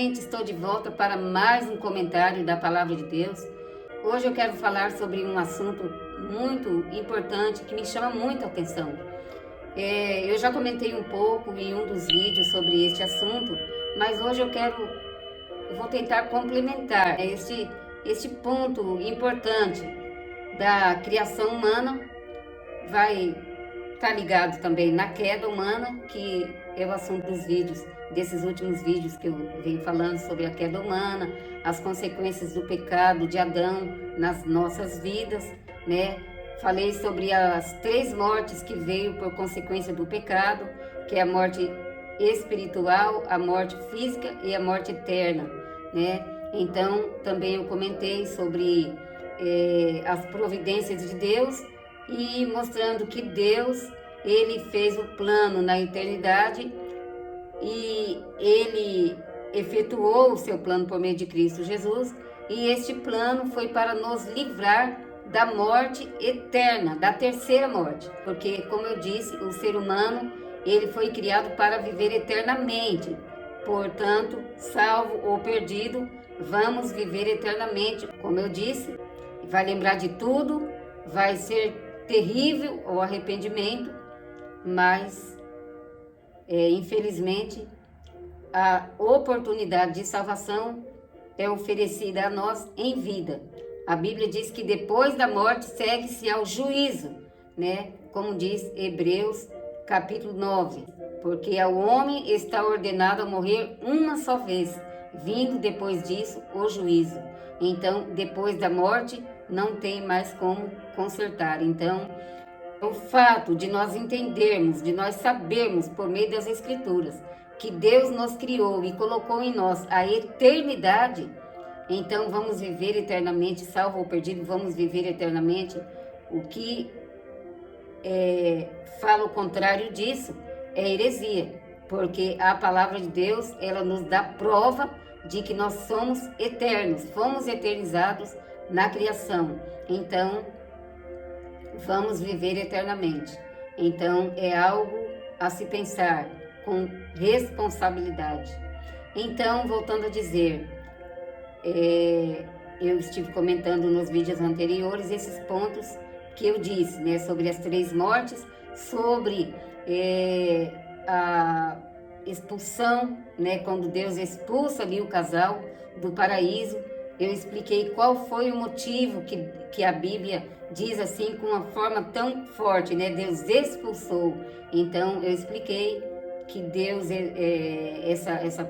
novamente estou de volta para mais um comentário da Palavra de Deus. Hoje eu quero falar sobre um assunto muito importante que me chama muito a atenção. Eu já comentei um pouco em um dos vídeos sobre este assunto, mas hoje eu vou tentar complementar este ponto importante da criação humana. Vai estar ligado também na queda humana, que é o assunto dos vídeos, desses últimos vídeos que eu venho falando sobre a queda humana, as consequências do pecado de Adão nas nossas vidas, né? Falei sobre as 3 mortes que veio por consequência do pecado, que é a morte espiritual, a morte física e a morte eterna, né? Então, também eu comentei sobre as providências de Deus e mostrando que Deus, Ele fez o plano na eternidade e Ele efetuou o seu plano por meio de Cristo Jesus, e este plano foi para nos livrar da morte eterna, da terceira morte, porque, como eu disse, o ser humano, ele foi criado para viver eternamente. Portanto, salvo ou perdido, vamos viver eternamente. Como eu disse, vai lembrar de tudo, vai ser terrível o arrependimento, mas infelizmente a oportunidade de salvação é oferecida a nós em vida. A Bíblia diz que depois da morte segue-se ao juízo, né? Como diz Hebreus capítulo 9, porque ao homem está ordenado a morrer uma só vez, vindo depois disso o juízo. Então, depois da morte, não tem mais como consertar. Então, o fato de nós entendermos, de nós sabermos por meio das Escrituras, que Deus nos criou e colocou em nós a eternidade, então vamos viver eternamente, salvo ou perdido, vamos viver eternamente. O que fala o contrário disso é heresia, porque a palavra de Deus, ela nos dá prova de que nós somos eternos, fomos eternizados na criação. Então, vamos viver eternamente. Então, é algo a se pensar com responsabilidade. Então, voltando a dizer, eu estive comentando nos vídeos anteriores esses pontos que eu disse, né, sobre as 3 mortes, sobre a expulsão, né, quando Deus expulsa ali o casal do paraíso. Eu expliquei qual foi o motivo que a Bíblia diz assim com uma forma tão forte, né? Deus expulsou. Então, eu expliquei que Deus, essa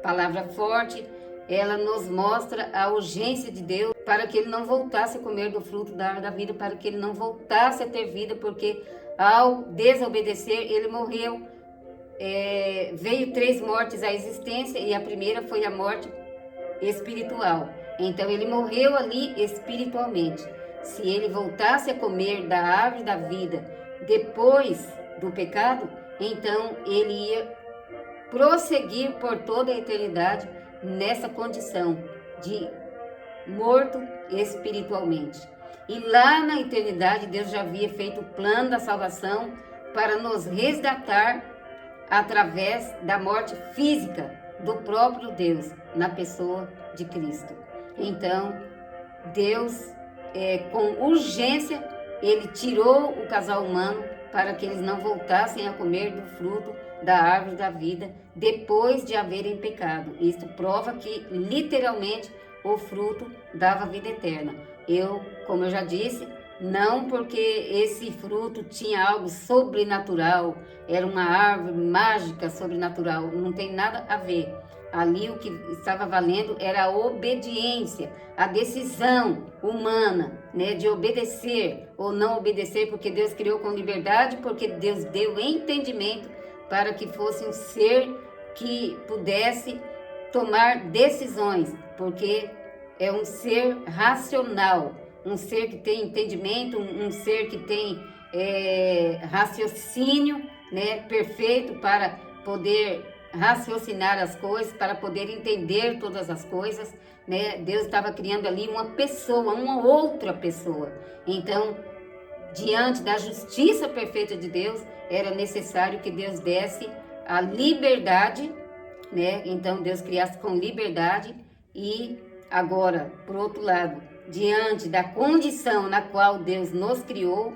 palavra forte, ela nos mostra a urgência de Deus para que ele não voltasse a comer do fruto da árvore da vida, para que ele não voltasse a ter vida, porque ao desobedecer, ele morreu. Veio 3 mortes à existência e a primeira foi a morte espiritual. Então ele morreu ali espiritualmente. Se ele voltasse a comer da árvore da vida depois do pecado, então ele ia prosseguir por toda a eternidade nessa condição de morto espiritualmente. E lá na eternidade Deus já havia feito o plano da salvação para nos resgatar através da morte física do próprio Deus, na pessoa de Cristo. Então, Deus, com urgência, ele tirou o casal humano para que eles não voltassem a comer do fruto da árvore da vida depois de haverem pecado. Isto prova que, literalmente, o fruto dava vida eterna. Como eu já disse, não porque esse fruto tinha algo sobrenatural, era uma árvore mágica sobrenatural, não tem nada a ver. Ali o que estava valendo era a obediência, a decisão humana, né, de obedecer ou não obedecer, porque Deus criou com liberdade, porque Deus deu entendimento para que fosse um ser que pudesse tomar decisões, porque é um ser racional, um ser que tem entendimento, um ser que tem raciocínio, né, perfeito para poder raciocinar as coisas, para poder entender todas as coisas, né? Deus estava criando ali uma pessoa, uma outra pessoa. Então, diante da justiça perfeita de Deus, era necessário que Deus desse a liberdade né? Então Deus criasse com liberdade e agora, por outro lado, diante da condição na qual Deus nos criou,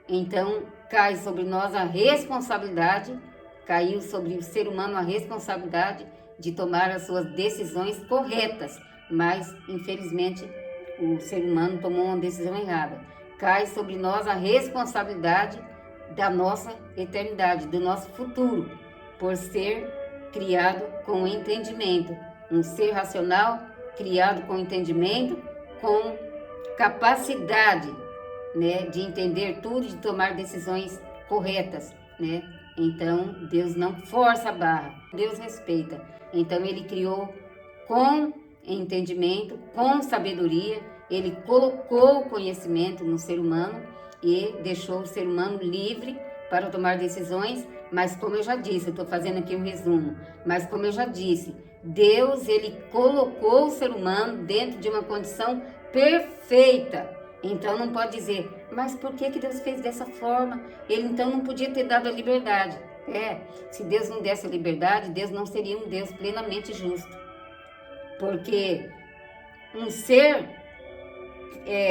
então cai sobre nós a responsabilidade, caiu sobre o ser humano a responsabilidade de tomar as suas decisões corretas, mas infelizmente o ser humano tomou uma decisão errada. Cai sobre nós a responsabilidade da nossa eternidade, do nosso futuro, por ser criado com entendimento, um ser racional criado com entendimento, com capacidade, né, de entender tudo, de tomar decisões corretas, né? Então Deus não força a barra, Deus respeita. Então Ele criou com entendimento, com sabedoria. Ele colocou o conhecimento no ser humano e deixou o ser humano livre para tomar decisões, mas como eu já disse, eu estou fazendo aqui um resumo, mas como eu já disse, Deus, Ele colocou o ser humano dentro de uma condição perfeita. Então não pode dizer, mas por que Deus fez dessa forma? Ele então não podia ter dado a liberdade. Se Deus não desse a liberdade, Deus não seria um Deus plenamente justo. Porque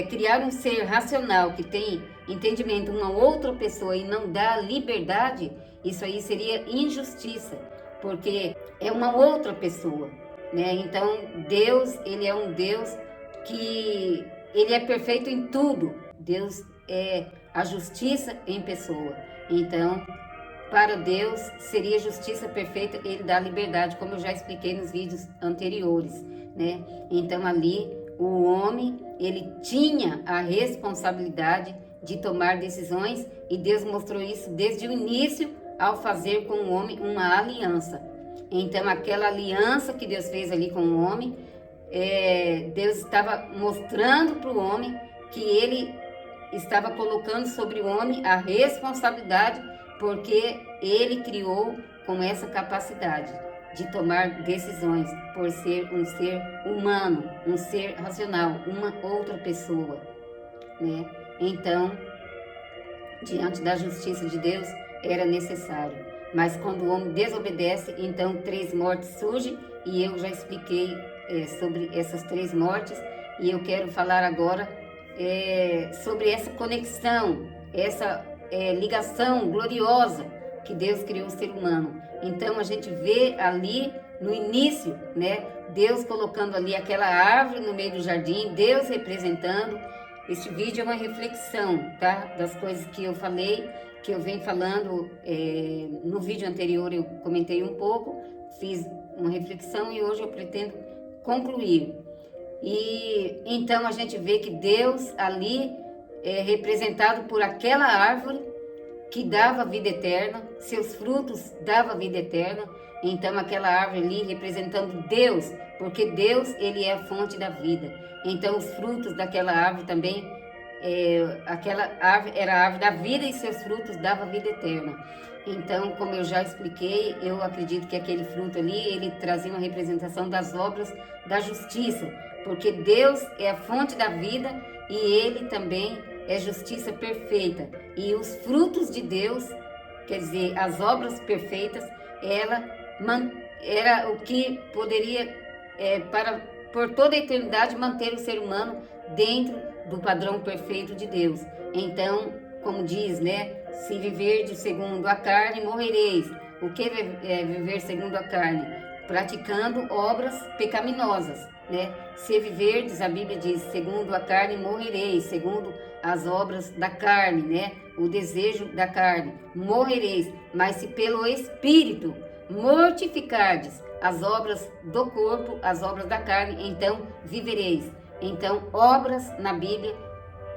criar um ser racional que tem entendimento, uma outra pessoa, e não dá liberdade, isso aí seria injustiça, porque é uma outra pessoa, né? Então Deus, Ele é um Deus que Ele é perfeito em tudo. Deus é a justiça em pessoa. Então, para Deus seria justiça perfeita Ele dar liberdade, como eu já expliquei nos vídeos anteriores, né? Então ali o homem, ele tinha a responsabilidade de tomar decisões, e Deus mostrou isso desde o início ao fazer com o homem uma aliança. Então aquela aliança que Deus fez ali com o homem, Deus estava mostrando para o homem que Ele estava colocando sobre o homem a responsabilidade, porque Ele criou com essa capacidade de tomar decisões, por ser um ser humano, um ser racional, uma outra pessoa, né? Então, diante da justiça de Deus, era necessário. Mas quando o homem desobedece, então 3 mortes surgem, e eu já expliquei sobre essas 3 mortes, e eu quero falar agora sobre essa conexão, essa ligação gloriosa que Deus criou o ser humano. Então a gente vê ali no início, né, Deus colocando ali aquela árvore no meio do jardim, Deus representando. Este vídeo é uma reflexão, tá, das coisas que eu falei, que eu venho falando. No vídeo anterior eu comentei um pouco, fiz uma reflexão, e hoje eu pretendo concluir. E então a gente vê que Deus ali é representado por aquela árvore que dava vida eterna, seus frutos davam vida eterna. Então aquela árvore ali representando Deus, porque Deus, Ele é a fonte da vida. Então os frutos daquela árvore também, aquela árvore era a árvore da vida, e seus frutos davam vida eterna. Então, como eu já expliquei, eu acredito que aquele fruto ali, ele trazia uma representação das obras da justiça, porque Deus é a fonte da vida, e Ele também é justiça perfeita. E os frutos de Deus, quer dizer, as obras perfeitas, era o que poderia, por toda a eternidade, manter o ser humano dentro do padrão perfeito de Deus. Então, como diz, né? Se viverdes segundo a carne, morrereis. O que é viver segundo a carne? Praticando obras pecaminosas, né? Se viverdes, a Bíblia diz, segundo a carne, morrereis. Segundo as obras da carne, né? O desejo da carne, morrereis. Mas se pelo Espírito mortificardes as obras do corpo, as obras da carne, então vivereis. Então, obras na Bíblia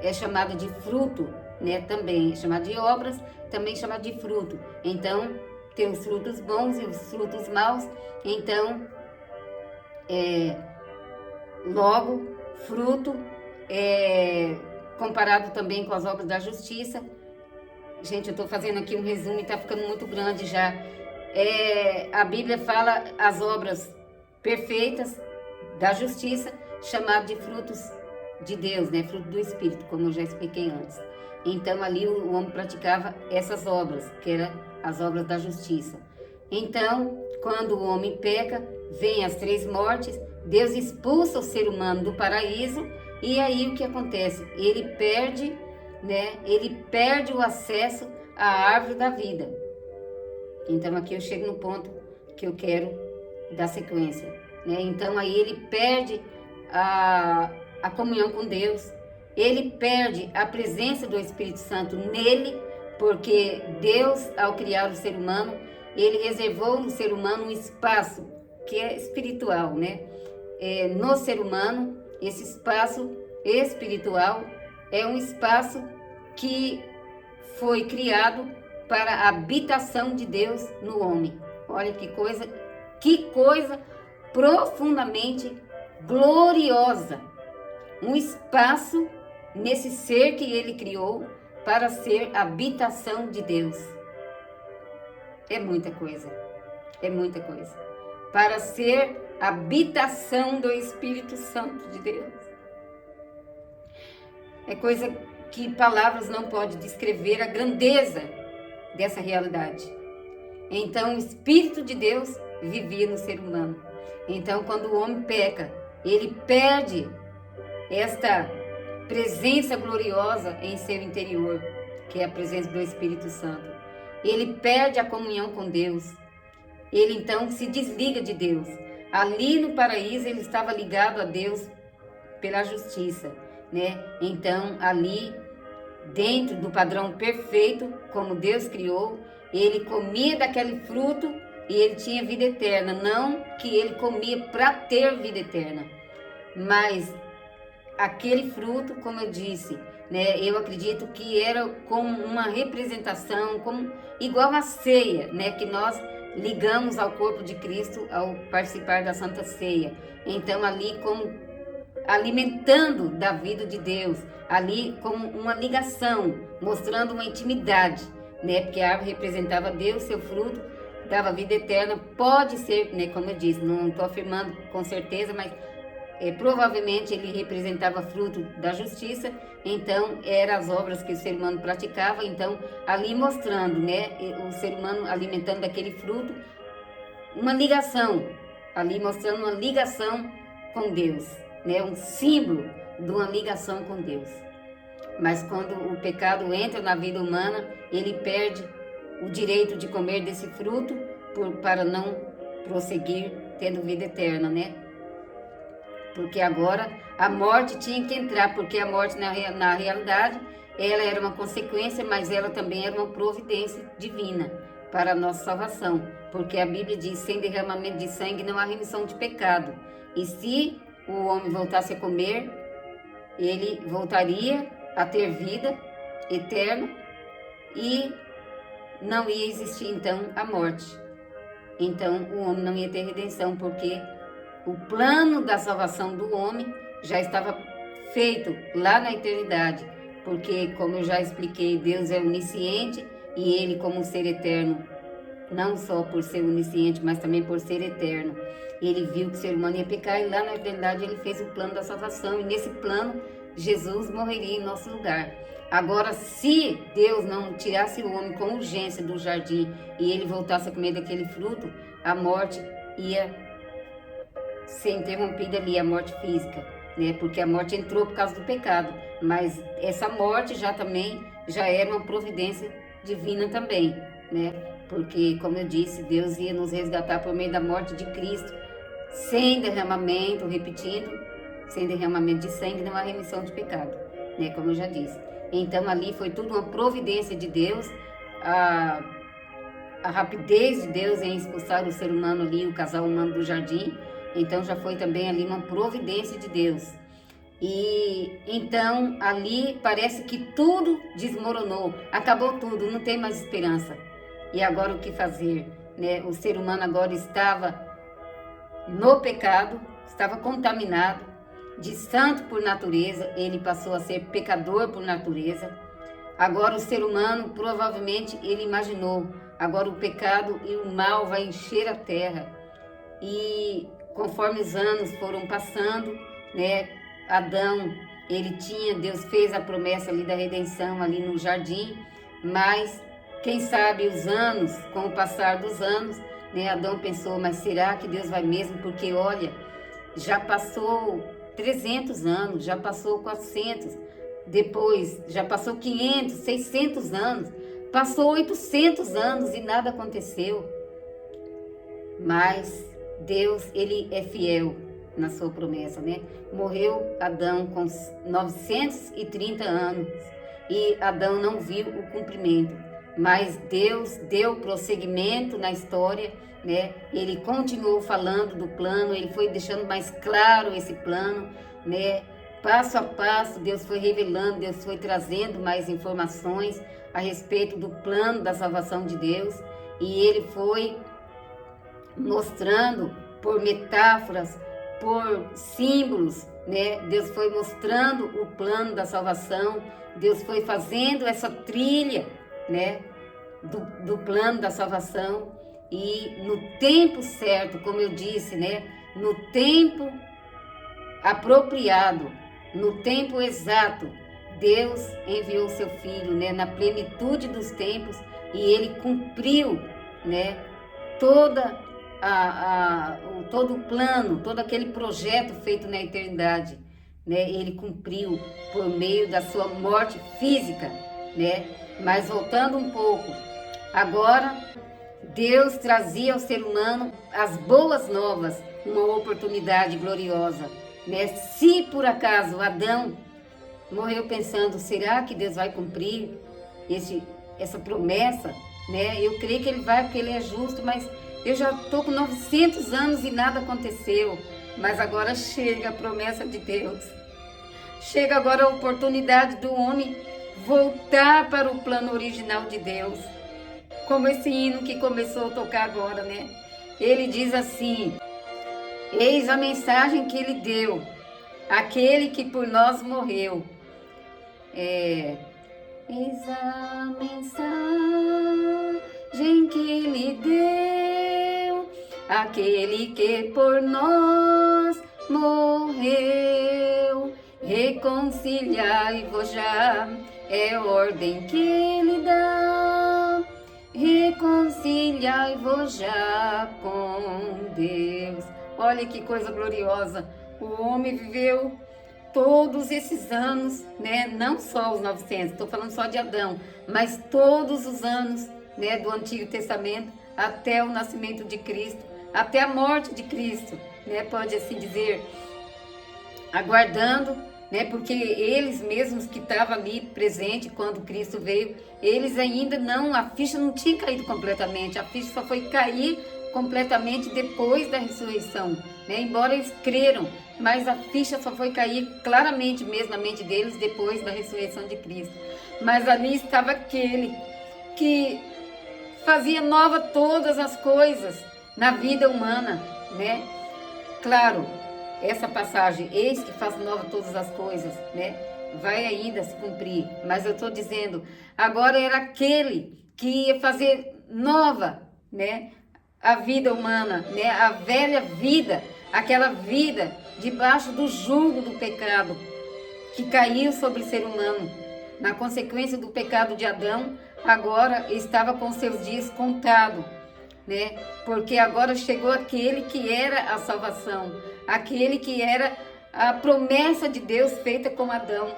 é chamado de fruto, né? Também é chamado de obras, também é chamado de fruto. Então, tem os frutos bons e os frutos maus. Então, logo, fruto comparado também com as obras da justiça. Gente, eu estou fazendo aqui um resumo e está ficando muito grande já. A Bíblia fala as obras perfeitas da justiça, chamado de frutos de Deus, né? Fruto do Espírito, como eu já expliquei antes. Então ali o homem praticava essas obras, que eram as obras da justiça. Então, quando o homem peca, vem as 3 mortes, Deus expulsa o ser humano do paraíso, e aí o que acontece? Ele perde, né? Ele perde o acesso à árvore da vida. Então aqui eu chego no ponto que eu quero dar sequência, né? Então aí ele perde a comunhão com Deus, ele perde a presença do Espírito Santo nele, porque Deus, ao criar o ser humano, ele reservou no ser humano um espaço que é espiritual, né? No ser humano, esse espaço espiritual é um espaço que foi criado para a habitação de Deus no homem. Olha que coisa profundamente gloriosa. Um espaço nesse ser que ele criou para ser habitação de Deus. É muita coisa, para ser habitação do Espírito Santo de Deus. É coisa que palavras não podem descrever a grandeza dessa realidade. Então, o Espírito de Deus vivia no ser humano. Então, quando o homem peca, ele perde esta presença gloriosa em seu interior, que é a presença do Espírito Santo. Ele perde a comunhão com Deus. Ele então se desliga de Deus. Ali no paraíso ele estava ligado a Deus pela justiça, né? Então ali dentro do padrão perfeito, como Deus criou, ele comia daquele fruto e ele tinha vida eterna. Não que ele comia para ter vida eterna, mas aquele fruto, como eu disse, né, eu acredito que era como uma representação, como igual a ceia, né, que nós ligamos ao corpo de Cristo ao participar da Santa Ceia. Então ali como alimentando da vida de Deus, ali como uma ligação, mostrando uma intimidade, né, porque a árvore representava Deus, seu fruto dava vida eterna. Pode ser, né, como eu disse, não estou afirmando com certeza, mas provavelmente ele representava fruto da justiça. Então eram as obras que o ser humano praticava. Então ali mostrando, né, o ser humano alimentando daquele fruto, uma ligação, ali mostrando uma ligação com Deus, né, um símbolo de uma ligação com Deus. Mas quando o pecado entra na vida humana, ele perde o direito de comer desse fruto para não prosseguir tendo vida eterna, né? Porque agora a morte tinha que entrar, porque a morte na realidade ela era uma consequência, mas ela também era uma providência divina para a nossa salvação, porque a Bíblia diz: sem derramamento de sangue não há remissão de pecado. E se o homem voltasse a comer, ele voltaria a ter vida eterna e não ia existir então a morte. Então o homem não ia ter redenção, porque o plano da salvação do homem já estava feito lá na eternidade, porque, como eu já expliquei, Deus é onisciente e ele, como ser eterno, não só por ser onisciente, mas também por ser eterno, ele viu que o ser humano ia pecar e lá na eternidade ele fez o plano da salvação, e nesse plano Jesus morreria em nosso lugar. Agora, se Deus não tirasse o homem com urgência do jardim e ele voltasse a comer daquele fruto, a morte ia ser interrompida ali, a morte física, né? Porque a morte entrou por causa do pecado, mas essa morte já era uma providência divina também, né? Porque, como eu disse, Deus ia nos resgatar por meio da morte de Cristo, sem derramamento, repetindo, sem derramamento de sangue não há remissão de pecado, né? Como eu já disse. Então ali foi tudo uma providência de Deus, a rapidez de Deus em expulsar o ser humano ali, o casal humano do jardim. Então já foi também ali uma providência de Deus. E então ali parece que tudo desmoronou, acabou tudo, não tem mais esperança. E agora o que fazer, né? O ser humano agora estava no pecado, estava contaminado, de santo por natureza, ele passou a ser pecador por natureza. Agora o ser humano provavelmente ele imaginou, agora o pecado e o mal vai encher a terra. E conforme os anos foram passando, né, Adão, Deus fez a promessa ali da redenção ali no jardim, mas quem sabe os anos, com o passar dos anos, né? Adão pensou, mas será que Deus vai mesmo? Porque olha, já passou 300 anos, já passou 400, depois já passou 500, 600 anos, passou 800 anos e nada aconteceu. Mas Deus, ele é fiel na sua promessa, né? Morreu Adão com 930 anos e Adão não viu o cumprimento, mas Deus deu prosseguimento na história, né? Ele continuou falando do plano, ele foi deixando mais claro esse plano, né? Passo a passo, Deus foi revelando, Deus foi trazendo mais informações a respeito do plano da salvação de Deus, e ele foi mostrando por metáforas, por símbolos, né? Deus foi mostrando o plano da salvação, Deus foi fazendo essa trilha, né? Do plano da salvação, e no tempo certo, como eu disse, né? No tempo apropriado, no tempo exato, Deus enviou seu Filho, né? Na plenitude dos tempos, e ele cumpriu, né? Todo o plano, todo aquele projeto feito na eternidade, né? Ele cumpriu por meio da sua morte física, né? Mas voltando um pouco, agora Deus trazia ao ser humano as boas novas, uma oportunidade gloriosa, né? Se por acaso Adão morreu pensando, será que Deus vai cumprir essa promessa, né? Eu creio que ele vai, porque ele é justo, mas eu já estou com 900 anos e nada aconteceu. Mas agora chega a promessa de Deus. Chega agora a oportunidade do homem voltar para o plano original de Deus. Como esse hino que começou a tocar agora, né? Ele diz assim: eis a mensagem que ele deu, aquele que por nós morreu. Eis a mensagem que ele deu, aquele que por nós morreu. Reconciliai-vos já, é ordem que ele dá. Reconciliai-vos já com Deus. Olha que coisa gloriosa. O homem viveu todos esses anos, né? Não só os 900, estou falando só de Adão, mas todos os anos, né, do Antigo Testamento até o nascimento de Cristo, até a morte de Cristo, né? Pode assim dizer, aguardando, né? Porque eles mesmos que estavam ali presente quando Cristo veio, eles ainda não, a ficha não tinha caído completamente, a ficha só foi cair completamente depois da ressurreição, né? Embora eles creram, mas a ficha só foi cair claramente mesmo na mente deles depois da ressurreição de Cristo. Mas ali estava aquele que fazia nova todas as coisas na vida humana, né? Claro, essa passagem, eis que faz nova todas as coisas, né? Vai ainda se cumprir, mas eu estou dizendo, agora era aquele que ia fazer nova, né? A vida humana, né? A velha vida, aquela vida debaixo do jugo do pecado que caiu sobre o ser humano. Na consequência do pecado de Adão, agora estava com seus dias contados, né? Porque agora chegou aquele que era a salvação, aquele que era a promessa de Deus feita com Adão.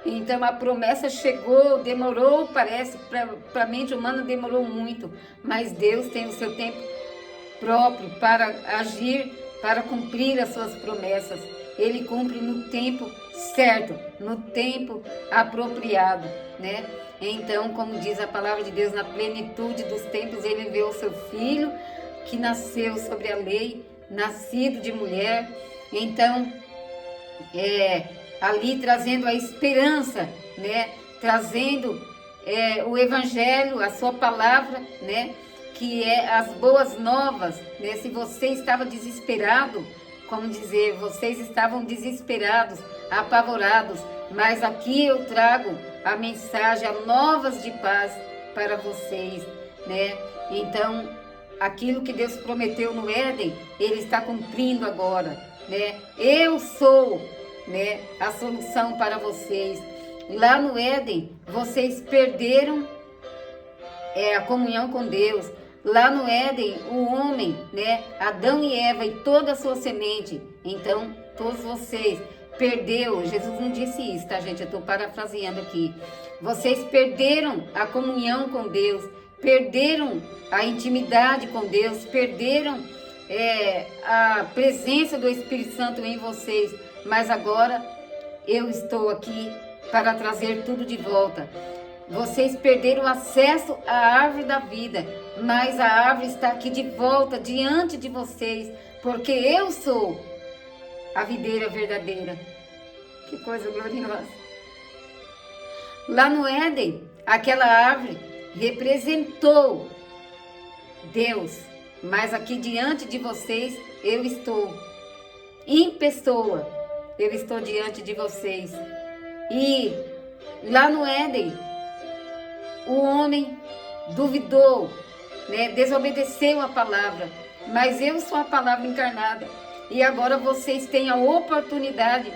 Então a promessa chegou, demorou, parece, para a mente humana demorou muito, mas Deus tem o seu tempo próprio para agir, para cumprir as suas promessas. Ele cumpre no tempo certo, no tempo apropriado, né? Então, como diz a palavra de Deus, na plenitude dos tempos, ele enviou o seu filho, que nasceu sobre a lei, nascido de mulher. Então, ali trazendo a esperança, né? Trazendo o evangelho, a sua palavra, né? Que é as boas novas, né? Se você estava desesperado, como dizer, vocês estavam desesperados, apavorados, mas aqui eu trago a mensagem, as novas de paz para vocês, né? Então, aquilo que Deus prometeu no Éden, Ele está cumprindo agora, né? Eu sou, né, a solução para vocês. Lá no Éden, vocês perderam a comunhão com Deus. Lá no Éden, o homem, né, Adão e Eva e toda a sua semente, então todos vocês perdeu, Jesus não disse isso, tá, gente? Eu estou parafraseando aqui. Vocês perderam a comunhão com Deus, perderam a intimidade com Deus, perderam a presença do Espírito Santo em vocês. Mas agora eu estou aqui para trazer tudo de volta. Vocês perderam o acesso à árvore da vida, mas a árvore está aqui de volta diante de vocês, porque eu sou a videira verdadeira. Que coisa gloriosa. Lá no Éden, aquela árvore representou Deus, mas aqui diante de vocês eu estou em pessoa. Eu estou diante de vocês. E lá no Éden, o homem duvidou, né? Desobedeceu a palavra, mas eu sou a palavra encarnada. E agora vocês têm a oportunidade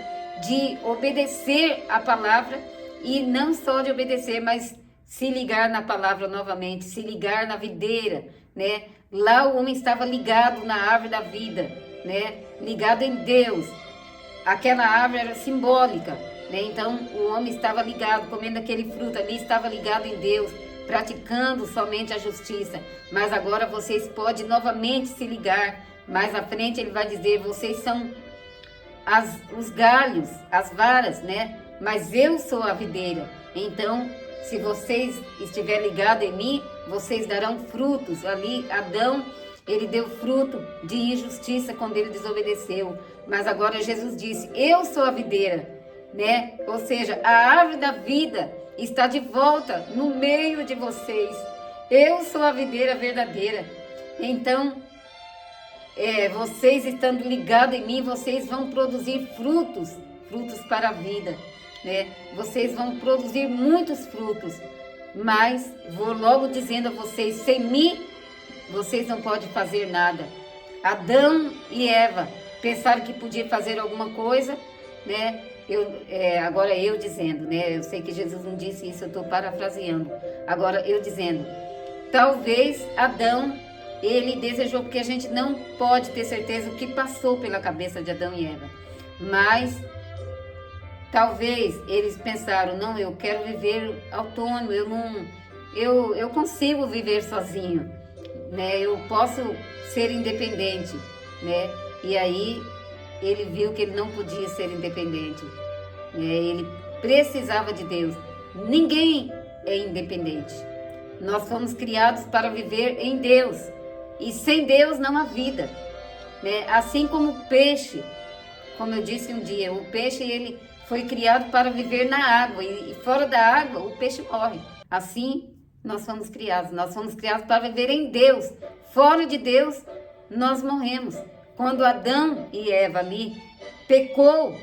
de obedecer a palavra, e não só de obedecer, mas se ligar na palavra novamente, se ligar na videira, né? Lá o homem estava ligado na árvore da vida, né? Ligado em Deus. Aquela árvore era simbólica, né? Então o homem estava ligado, comendo aquele fruto ali, estava ligado em Deus, praticando somente a justiça. Mas agora vocês podem novamente se ligar. Mais à frente ele vai dizer, vocês são os galhos, as varas, né? Mas eu sou a videira. Então, se vocês estiverem ligados em mim, vocês darão frutos. Ali, Adão, ele deu fruto de injustiça quando ele desobedeceu. Mas agora Jesus disse, eu sou a videira, né? Ou seja, a árvore da vida está de volta no meio de vocês. Eu sou a videira verdadeira. Então, vocês estando ligados em mim, vocês vão produzir frutos para a vida, né? Vocês vão produzir muitos frutos, mas vou logo dizendo a vocês, sem mim, vocês não podem fazer nada. Adão e Eva pensaram que podia fazer alguma coisa, né? Agora eu dizendo, né? Eu sei que Jesus não disse isso, eu estou parafraseando. Agora eu dizendo, talvez Adão, ele desejou, porque a gente não pode ter certeza o que passou pela cabeça de Adão e Eva. Mas talvez eles pensaram, não, eu quero viver autônomo, eu consigo viver sozinho, né? Eu posso ser independente, né? E aí ele viu que ele não podia ser independente, né? Ele precisava de Deus. Ninguém é independente. Nós fomos criados para viver em Deus. E sem Deus não há vida, né? Assim como o peixe, como eu disse um dia, o peixe ele foi criado para viver na água e fora da água o peixe morre. Assim nós fomos criados para viver em Deus. Fora de Deus nós morremos. Quando Adão e Eva ali pecou,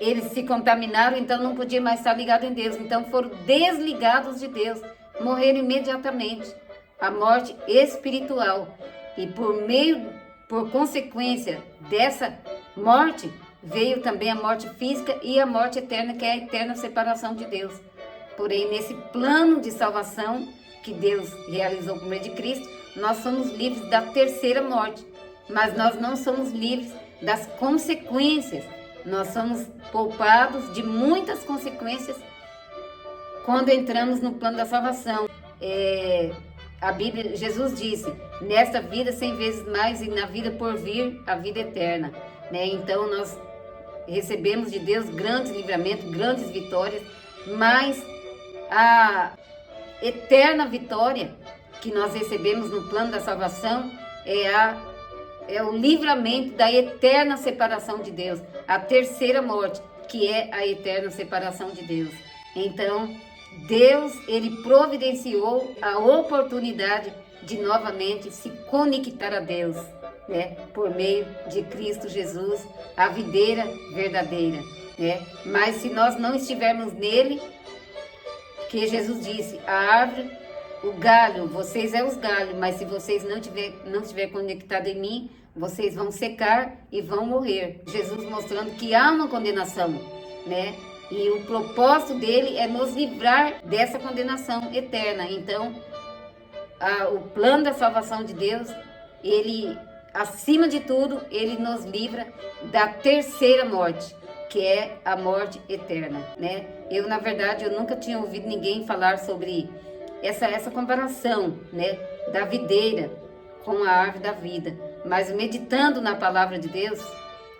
eles se contaminaram, então não podiam mais estar ligados em Deus. Então foram desligados de Deus, morreram imediatamente. A morte espiritual. E por consequência dessa morte, veio também a morte física e a morte eterna, que é a eterna separação de Deus. Porém, nesse plano de salvação que Deus realizou por meio de Cristo, nós somos livres da terceira morte. Mas nós não somos livres das consequências. Nós somos poupados de muitas consequências quando entramos no plano da salvação. A Bíblia, Jesus disse, nesta vida 100 vezes mais e na vida por vir, a vida eterna, né? Então nós recebemos de Deus grandes livramentos, grandes vitórias, mas a eterna vitória que nós recebemos no plano da salvação é o livramento da eterna separação de Deus, a terceira morte, que é a eterna separação de Deus. Então, Deus, ele providenciou a oportunidade de novamente se conectar a Deus, né? Por meio de Cristo Jesus, a videira verdadeira, né? Mas se nós não estivermos nele, que Jesus disse, a árvore, o galho, vocês é os galhos, mas se vocês não estiver conectado em mim, vocês vão secar e vão morrer. Jesus mostrando que há uma condenação, né? E o propósito dele é nos livrar dessa condenação eterna. Então, o plano da salvação de Deus, ele, acima de tudo, ele nos livra da terceira morte, que é a morte eterna, né? Eu, na verdade, eu nunca tinha ouvido ninguém falar sobre essa comparação, né, da videira com a árvore da vida. Mas meditando na palavra de Deus,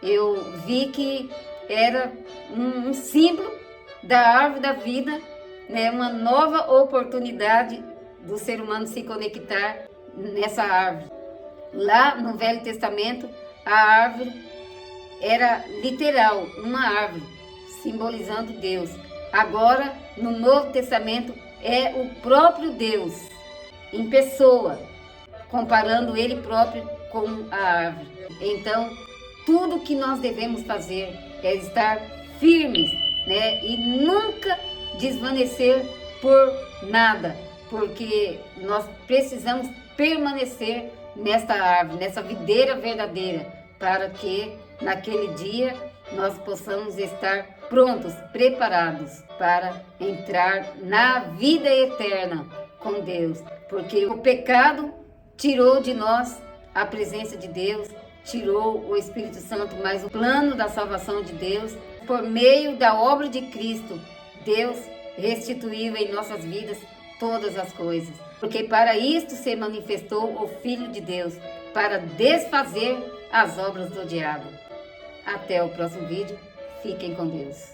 eu vi que era um símbolo da árvore da vida, né, uma nova oportunidade do ser humano se conectar nessa árvore. Lá no Velho Testamento, a árvore era literal, uma árvore, simbolizando Deus. Agora, no Novo Testamento, é o próprio Deus, em pessoa, comparando ele próprio com a árvore. Então, tudo que nós devemos fazer é estar firmes, né? E nunca desvanecer por nada, porque nós precisamos permanecer nesta árvore, nessa videira verdadeira, para que naquele dia nós possamos estar prontos, preparados para entrar na vida eterna com Deus, porque o pecado tirou de nós a presença de Deus, tirou o Espírito Santo, mas o plano da salvação de Deus, por meio da obra de Cristo, Deus restituiu em nossas vidas todas as coisas, porque para isto se manifestou o Filho de Deus, para desfazer as obras do diabo. Até o próximo vídeo. Fiquem com Deus.